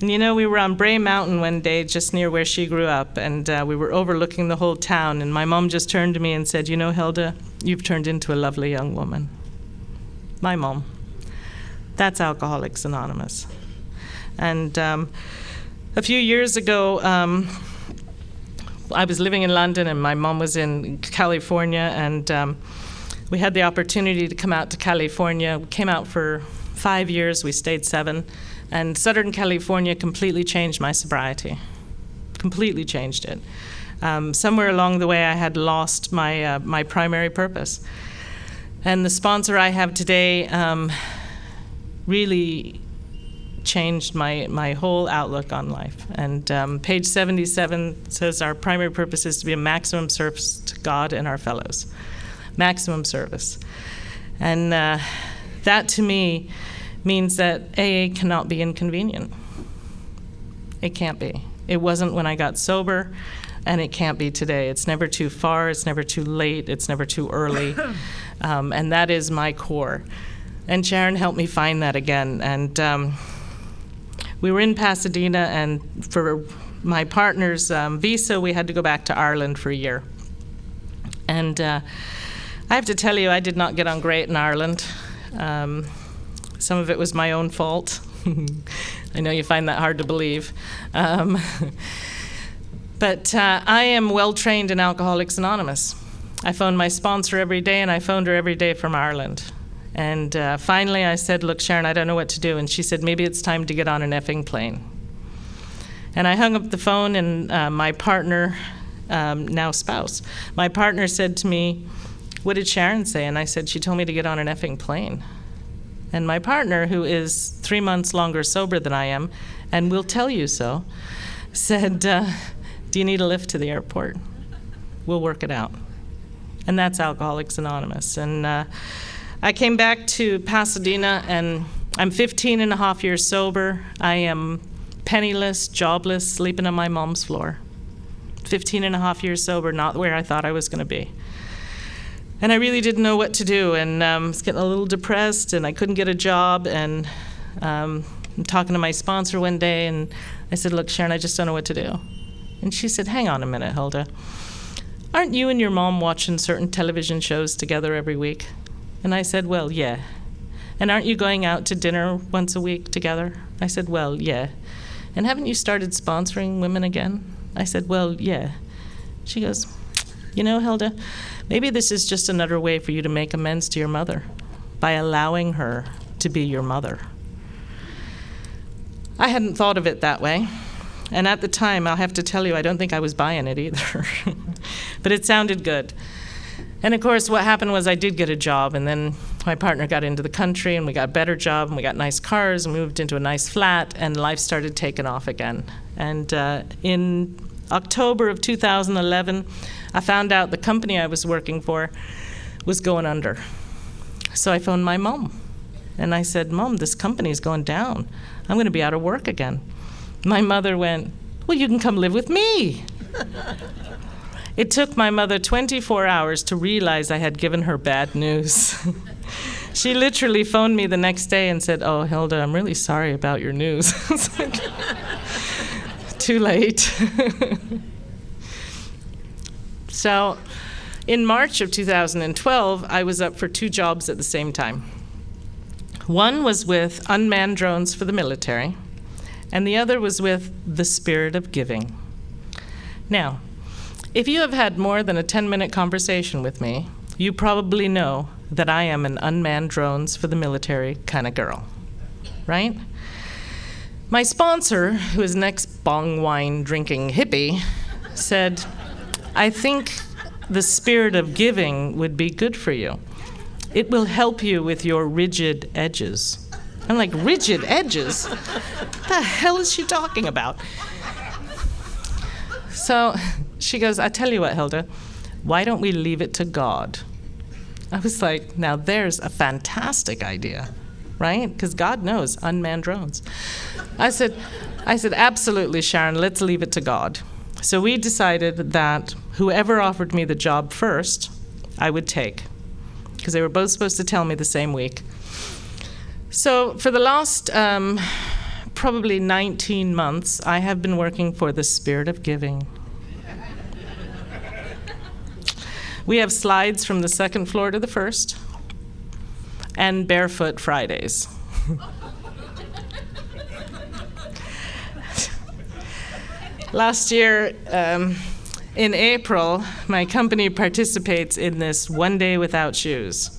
And you know, we were on Bray Mountain one day, just near where she grew up, and we were overlooking the whole town, and my mom just turned to me and said, you know, Hilda, you've turned into a lovely young woman. My mom. That's Alcoholics Anonymous. And a few years ago, I was living in London, and my mom was in California, and we had the opportunity to come out to California. We came out for 5 years, we stayed 7. And Southern California completely changed my sobriety, completely changed it. Somewhere along the way, I had lost my primary purpose. And the sponsor I have today really changed my whole outlook on life. And page 77 says our primary purpose is to be a maximum service to God and our fellows. Maximum service. And that to me means that AA cannot be inconvenient. It can't be. It wasn't when I got sober, and it can't be today. It's never too far, it's never too late, it's never too early. And that is my core. And Sharon helped me find that again. And we were in Pasadena, and for my partner's visa, we had to go back to Ireland for a year. And I have to tell you, I did not get on great in Ireland. Some of it was my own fault. I know you find that hard to believe. But I am well trained in Alcoholics Anonymous. I phoned my sponsor every day, and I phoned her every day from Ireland. And finally I said, look, Sharon, I don't know what to do. And she said, maybe it's time to get on an effing plane. And I hung up the phone, and my partner, now spouse, my partner said to me, what did Sharon say? And I said, she told me to get on an effing plane. And my partner, who is 3 months longer sober than I am, and will tell you so, said, do you need a lift to the airport? We'll work it out. And that's Alcoholics Anonymous. And I came back to Pasadena, and I'm 15 and a half years sober. I am penniless, jobless, sleeping on my mom's floor. 15 and a half years sober, not where I thought I was going to be. And I really didn't know what to do, and I was getting a little depressed, and I couldn't get a job, and I'm talking to my sponsor one day, and I said, look, Sharon, I just don't know what to do. And she said, hang on a minute, Hilda. Aren't you and your mom watching certain television shows together every week? And I said, well, yeah. And aren't you going out to dinner once a week together? I said, well, yeah. And haven't you started sponsoring women again? I said, well, yeah. She goes, you know, Hilda, maybe this is just another way for you to make amends to your mother by allowing her to be your mother. I hadn't thought of it that way. And at the time, I'll have to tell you, I don't think I was buying it either. But it sounded good. And of course, what happened was I did get a job, and then my partner got into the country, and we got a better job, and we got nice cars, and we moved into a nice flat, and life started taking off again. And in October of 2011, I found out the company I was working for was going under. So I phoned my mom, and I said, Mom, this company's going down. I'm going to be out of work again. My mother went, well, you can come live with me. It took my mother 24 hours to realize I had given her bad news. She literally phoned me the next day and said, oh, Hilda, I'm really sorry about your news. It's like, too late. So in March of 2012, I was up for 2 jobs at the same time. One was with unmanned drones for the military, and the other was with the Spirit of Giving. Now, if you have had more than a 10-minute conversation with me, you probably know that I am an unmanned drones for the military kind of girl, right? My sponsor, who is an ex-bong wine drinking hippie, said, I think the spirit of giving would be good for you. It will help you with your rigid edges. I'm like, rigid edges? What the hell is she talking about? So she goes, I tell you what, Hilda, why don't we leave it to God? I was like, now there's a fantastic idea, right? Because God knows unmanned drones. I said, absolutely, Sharon, let's leave it to God. So we decided that whoever offered me the job first, I would take, because they were both supposed to tell me the same week. So for the last probably 19 months, I have been working for the Spirit of Giving. We have slides from the second floor to the first, and barefoot Fridays. Last year, in April, my company participates in this One Day Without Shoes.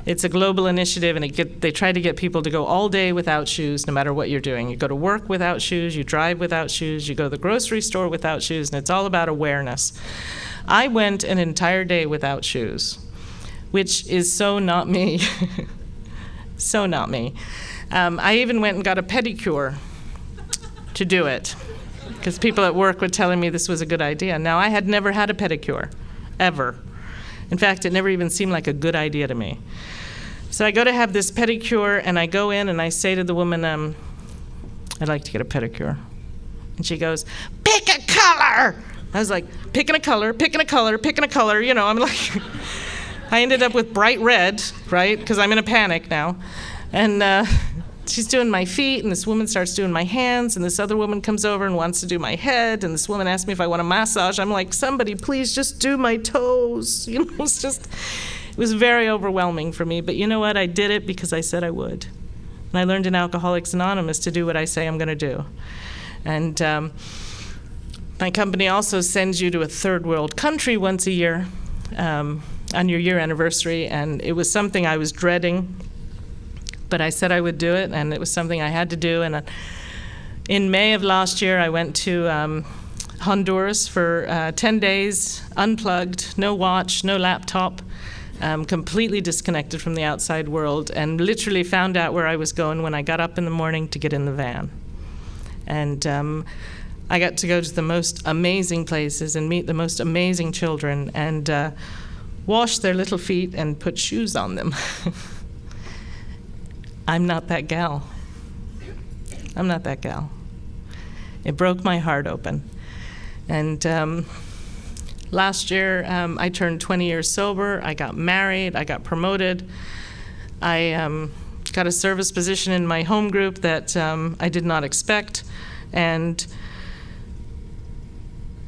It's a global initiative, and they try to get people to go all day without shoes, no matter what you're doing. You go to work without shoes, you drive without shoes, you go to the grocery store without shoes, and it's all about awareness. I went an entire day without shoes, which is so not me. So not me. I even went and got a pedicure to do it, because people at work were telling me this was a good idea. Now, I had never had a pedicure, ever. In fact, it never even seemed like a good idea to me. So I go to have this pedicure, and I go in and I say to the woman, I'd like to get a pedicure. And she goes, pick a color! I was like, picking a color, picking a color, picking a color. You know, I'm like, I ended up with bright red, right? Because I'm in a panic now. And she's doing my feet, and this woman starts doing my hands, and this other woman comes over and wants to do my head, and this woman asks me if I want a massage. I'm like, somebody please just do my toes. You know, it was very overwhelming for me. But you know what? I did it because I said I would. And I learned in Alcoholics Anonymous to do what I say I'm going to do. And my company also sends you to a third world country once a year on your year anniversary, and it was something I was dreading. But I said I would do it, and it was something I had to do. And in May of last year, I went to Honduras for 10 days, unplugged, no watch, no laptop, completely disconnected from the outside world, and literally found out where I was going when I got up in the morning to get in the van. And I got to go to the most amazing places and meet the most amazing children and wash their little feet and put shoes on them. I'm not that gal. I'm not that gal. It broke my heart open. And last year, I turned 20 years sober. I got married. I got promoted. I got a service position in my home group that I did not expect. And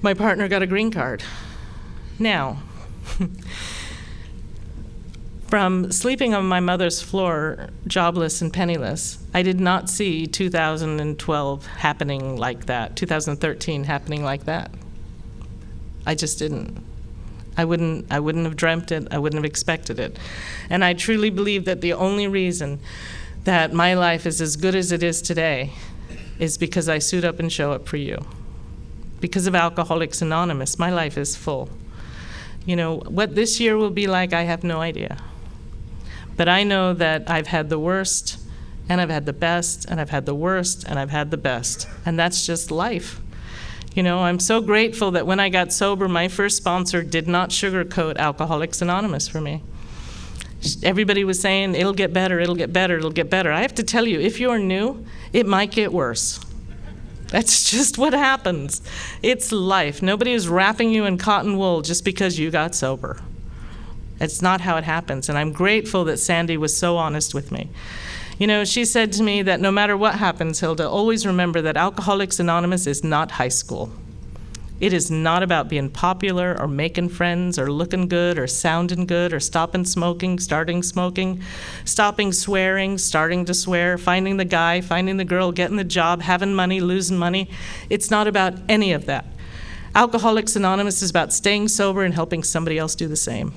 my partner got a green card. Now, from sleeping on my mother's floor, jobless and penniless, I did not see 2012 happening like that, 2013 happening like that. I just didn't. I wouldn't have dreamt it. I wouldn't have expected it. And I truly believe that the only reason that my life is as good as it is today is because I suit up and show up for you. Because of Alcoholics Anonymous, my life is full. You know, what this year will be like, I have no idea. But I know that I've had the worst, and I've had the best, and I've had the worst, and I've had the best. And that's just life. You know, I'm so grateful that when I got sober, my first sponsor did not sugarcoat Alcoholics Anonymous for me. Everybody was saying, it'll get better, it'll get better, it'll get better. I have to tell you, if you're new, it might get worse. That's just what happens. It's life. Nobody is wrapping you in cotton wool just because you got sober. It's not how it happens, and I'm grateful that Sandy was so honest with me. You know, she said to me that no matter what happens, Hilda, always remember that Alcoholics Anonymous is not high school. It is not about being popular or making friends or looking good or sounding good or stopping smoking, starting smoking, stopping swearing, starting to swear, finding the guy, finding the girl, getting the job, having money, losing money. It's not about any of that. Alcoholics Anonymous is about staying sober and helping somebody else do the same.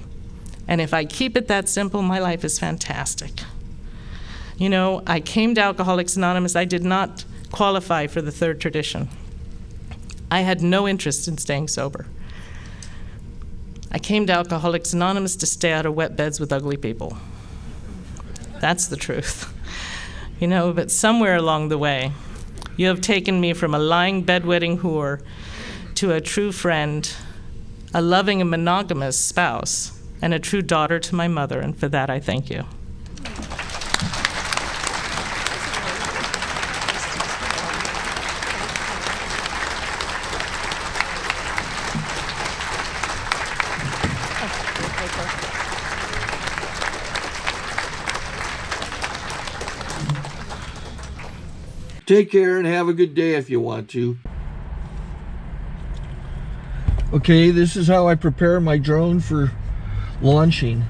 And if I keep it that simple, my life is fantastic. You know, I came to Alcoholics Anonymous. I did not qualify for the third tradition. I had no interest in staying sober. I came to Alcoholics Anonymous to stay out of wet beds with ugly people. That's the truth. You know, but somewhere along the way, you have taken me from a lying bedwetting whore to a true friend, a loving and monogamous spouse, and a true daughter to my mother, and for that I thank you.
Take care and have a good day if you want to. Okay, this is how I prepare my drone for launching.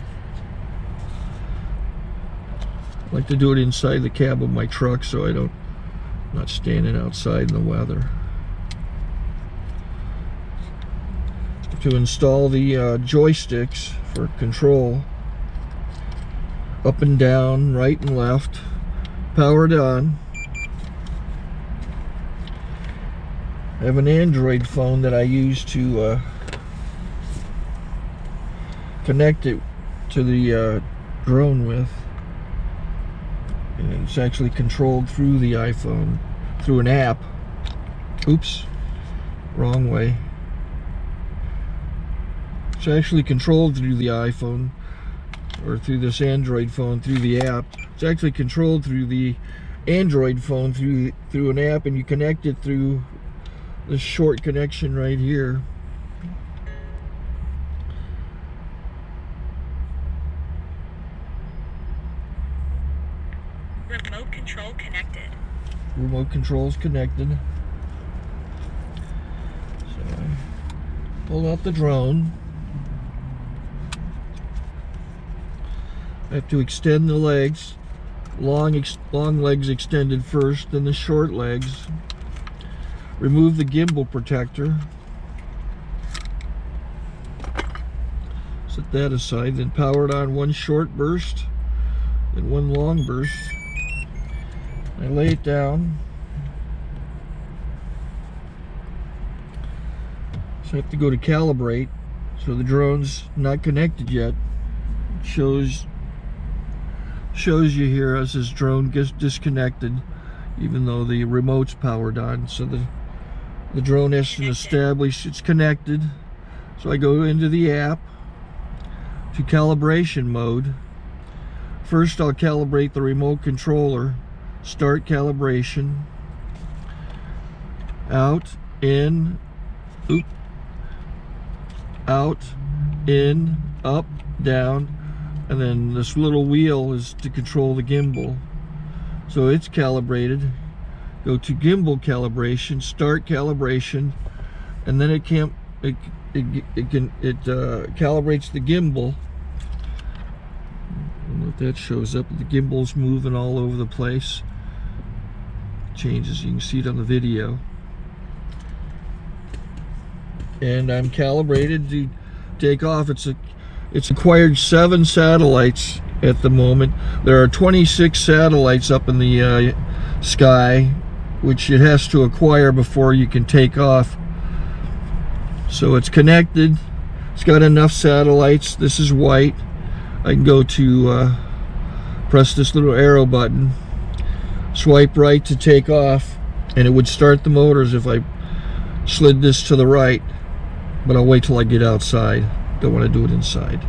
I like to do it inside the cab of my truck so I'm not standing outside in the weather. To install the joysticks for control, up and down, right and left, powered on. I have an Android phone that I use to connect it to the drone with. And it's actually controlled through the iPhone, through an app. Oops, wrong way. It's actually controlled through the iPhone, or through this Android phone, through the app. It's actually controlled through the Android phone, through an app, and you connect it through this short connection right here.
Remote control connected.
Remote control's connected. So I pull out the drone. I have to extend the legs. Long legs extended first, then the short legs. Remove the gimbal protector. Set that aside, then power it on one short burst, then one long burst. I lay it down. So I have to go to calibrate. So the drone's not connected yet. It shows you here as this drone gets disconnected, even though the remote's powered on. So the drone has to establish it's connected. So I go into the app to calibration mode. First I'll calibrate the remote controller. Start calibration. Out, in, oop, out, in, up, down, and then this little wheel is to control the gimbal. So it's calibrated. Go to gimbal calibration, start calibration, and then it calibrates the gimbal. I don't know if that shows up. The gimbal's moving all over the place. Changes, you can see it on the video. And I'm calibrated to take off. It's acquired 7 satellites at the moment. There are 26 satellites up in the sky, which it has to acquire before you can take off. So it's connected. It's got enough satellites. This is white. I can go to press this little arrow button, swipe right to take off, and it would start the motors if I slid this to the right. But I'll wait till I get outside. Don't want to do it inside.